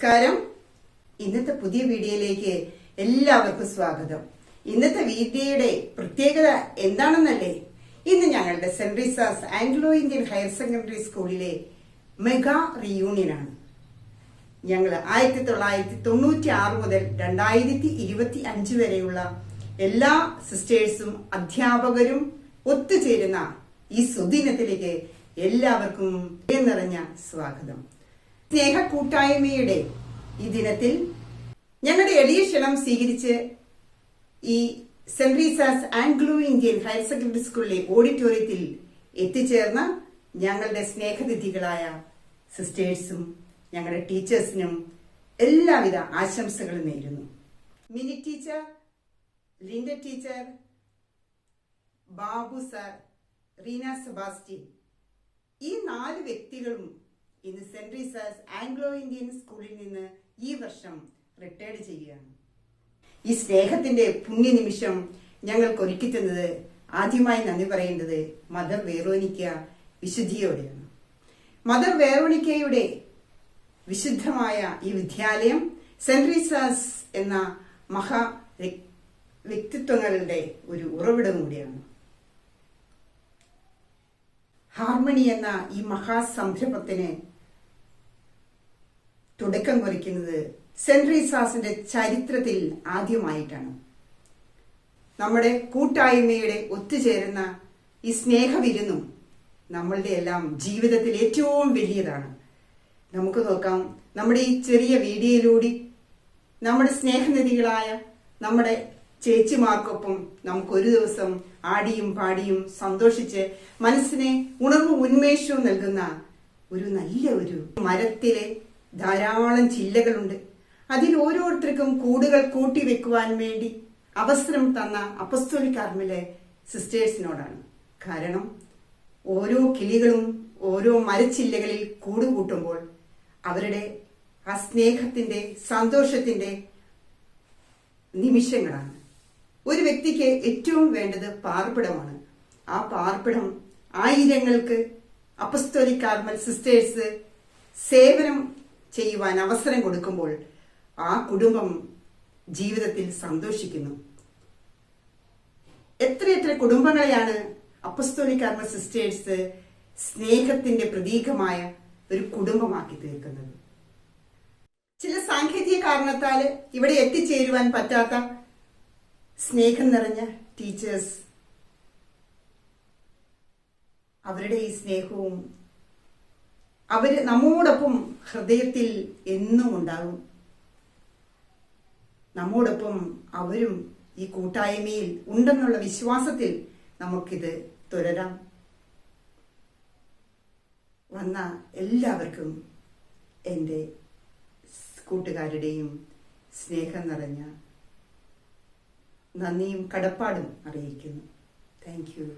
നമസ്കാരം. ഇന്നത്തെ പുതിയ വീഡിയോയിലേക്ക് എല്ലാവർക്കും സ്വാഗതം. ഇന്നത്തെ വീഡിയോയുടെ പ്രത്യേകത എന്താണെന്നല്ലേ? ഇന്ന് ഞങ്ങളുടെ saint റീസാസ് Anglo Indian higher secondary സ്കൂളിലെ മെഗാ റീയൂണിയനാണ്. ഞങ്ങൾ 1996 മുതൽ 2025 വരെയുള്ള എല്ലാ സിസ്റ്റേഴ്സും അധ്യാപകരും ഒത്തുചേരുന്ന ഈ സുദിനത്തിലേക്ക് എല്ലാവർക്കും നിറഞ്ഞ സ്വാഗതം. സ്നേഹ കൂട്ടായ്മയുടെ ഈ ദിനത്തിൽ ഞങ്ങളുടെ എളിയ ക്ഷണം സ്വീകരിച്ച് ഈ saint റീസാസ് Anglo Indian higher secondary സ്കൂളിലെ ഓഡിറ്റോറിയത്തിൽ എത്തിച്ചേർന്ന ഞങ്ങളുടെ സ്നേഹനിധികളായ സിസ്റ്റേഴ്സും ഞങ്ങളുടെ ടീച്ചേഴ്സിനും എല്ലാവിധ ആശംസകളും നേരുന്നു. Mini teacher, Linda teacher, Babu sir, Reena Sebastian, ഈ 4 വ്യക്തികളും ഇന്ന് സെന്റ് റീസാസ് ആംഗ്ലോ ഇന്ത്യൻ സ്കൂളിൽ നിന്ന് ഈ വർഷം റിട്ടയർഡ് ചെയ്യുകയാണ്. ഈ സ്നേഹത്തിന്റെ പുണ്യനിമിഷം ഞങ്ങൾക്ക് ഒരുക്കി തന്നത് ആദ്യമായി നന്ദി പറയേണ്ടത് മദർ വെറോനിക്ക വിശുദ്ധിയോടെയാണ്. മദർ വെറോനിക്കയുടെ വിശുദ്ധമായ ഈ വിദ്യാലയം സെന്റ് റീസാസ് എന്ന മഹാ വ്യക്തിത്വങ്ങളുടെ ഒരു ഉറവിടം കൂടിയാണ്. ഹാർമണി എന്ന ഈ മഹാസംരംഭത്തിന് തുടക്കം കുറിക്കുന്നത് സെന്റ് റീസാസിന്റെ ചരിത്രത്തിൽ ആദ്യമായിട്ടാണ്. നമ്മുടെ കൂട്ടായ്മയുടെ ഒത്തുചേരുന്ന ഈ സ്നേഹവിരുന്നും നമ്മളുടെ എല്ലാം ജീവിതത്തിൽ ഏറ്റവും വലിയതാണ്. നമുക്ക് നോക്കാം, നമ്മുടെ ഈ ചെറിയ വീഡിയോയിലൂടെ നമ്മുടെ സ്നേഹനിധികളായ നമ്മുടെ ചേച്ചിമാർക്കൊപ്പം നമുക്കൊരു ദിവസം ആടിയും പാടിയും സന്തോഷിച്ച് മനസ്സിനെ ഉണർവും ഉന്മേഷവും നൽകുന്ന ഒരു നല്ല ഒരു മരത്തിലെ ധാരാളം ചില്ലകളുണ്ട്. അതിൽ ഓരോരുത്തർക്കും കൂടുകൾ കൂട്ടി വെക്കുവാൻ വേണ്ടി അവസരം തന്ന അപ്പസ്തോലിക് കാർമലെ സിസ്റ്റേഴ്സിനോടാണ്. കാരണം ഓരോ കിളികളും ഓരോ മരച്ചില്ലകളിൽ കൂടുകൂട്ടുമ്പോൾ അവരുടെ ആ സ്നേഹത്തിന്റെ സന്തോഷത്തിന്റെ നിമിഷങ്ങളാണ്. ഒരു വ്യക്തിക്ക് ഏറ്റവും വേണ്ടത് പാർപ്പിടമാണ്. ആ പാർപ്പിടം ആയിരങ്ങൾക്ക് അപ്പസ്തോലിക് കാർമൽ സിസ്റ്റേഴ്സ് സേവനം ചെയ്യുവാൻ അവസരം കൊടുക്കുമ്പോൾ ആ കുടുംബം ജീവിതത്തിൽ സന്തോഷിക്കുന്നു. എത്രയെത്ര കുടുംബങ്ങളെയാണ് അപ്പസ്തോലിക് കാർമൽ സിസ്റ്റേഴ്സ് സ്നേഹത്തിന്റെ പ്രതീകമായ ഒരു കുടുംബമാക്കി തീർക്കുന്നത്. ചില സാങ്കേതിക കാരണത്താൽ ഇവിടെ എത്തിച്ചേരുവാൻ പറ്റാത്ത സ്നേഹം നിറഞ്ഞ ടീച്ചേഴ്സ്, അവരുടെ ഈ സ്നേഹവും അവര് നമ്മോടൊപ്പം ഹൃദയത്തിൽ എന്നും ഉണ്ടാകും. നമ്മോടൊപ്പം അവരും ഈ കൂട്ടായ്മയിൽ ഉണ്ടെന്നുള്ള വിശ്വാസത്തിൽ നമുക്കിത് തുടരാം. വന്ന എല്ലാവർക്കും എൻ്റെ കൂട്ടുകാരുടെയും സ്നേഹം നിറഞ്ഞ നന്ദിയും കടപ്പാടും അറിയിക്കുന്നു. Thank you.